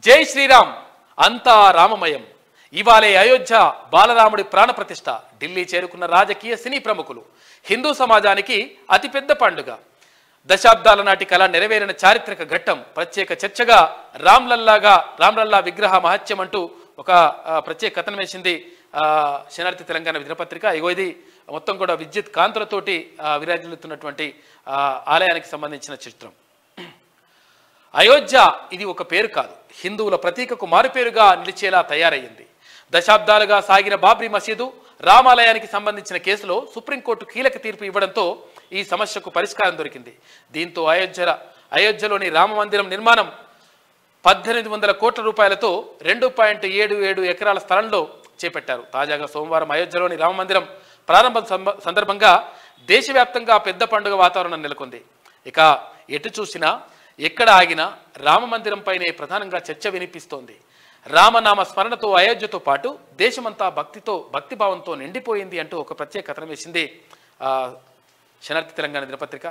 జై శ్రీరామ్ అంతా రామమయం. ఇవాళే అయోధ్య బాలరాముడి ప్రాణప్రతిష్ఠ. ఢిల్లీ చేరుకున్న రాజకీయ సినీ ప్రముఖులు. హిందూ సమాజానికి అతిపెద్ద పండుగ. దశాబ్దాల నాటి కళ నెరవేరిన చారిత్రక ఘట్టం. ప్రత్యేక చర్చగా రామ్లల్లా విగ్రహ మహత్యం అంటూ ఒక ప్రత్యేక కథనం వేసింది శనార్థి తెలంగాణ దినపత్రిక. ఇగో ఇది మొత్తం కూడా విద్యుత్ కాంతులతోటి విరాజిల్లుతున్నటువంటి ఆలయానికి సంబంధించిన చిత్రం. అయోధ్య ఇది ఒక పేరు కాదు, హిందువుల ప్రతీకకు మారుపేరుగా నిలిచేలా తయారయ్యింది. దశాబ్దాలుగా సాగిన బాబ్రీ మసీదు రామాలయానికి సంబంధించిన కేసులో సుప్రీంకోర్టు కీలక తీర్పు ఇవ్వడంతో ఈ సమస్యకు పరిష్కారం దొరికింది. దీంతో అయోధ్యలోని రామ మందిరం నిర్మాణం 1800 కోట్ల రూపాయలతో 2.77 ఎకరాల స్థలంలో చేపట్టారు. తాజాగా సోమవారం అయోధ్యలోని రామ మందిరం ప్రారంభం సందర్భంగా దేశవ్యాప్తంగా పెద్ద పండుగ వాతావరణం నెలకొంది. ఇక ఎటు చూసినా ఎక్కడ ఆగినా రామ మందిరంపైనే ప్రధానంగా చర్చ వినిపిస్తోంది. రామనామ స్మరణతో అయోధ్యతో పాటు దేశమంతా భక్తిభావంతో నిండిపోయింది అంటూ ఒక ప్రత్యేక కథనం వేసింది శనార్థి తెలంగాణ దినపత్రిక.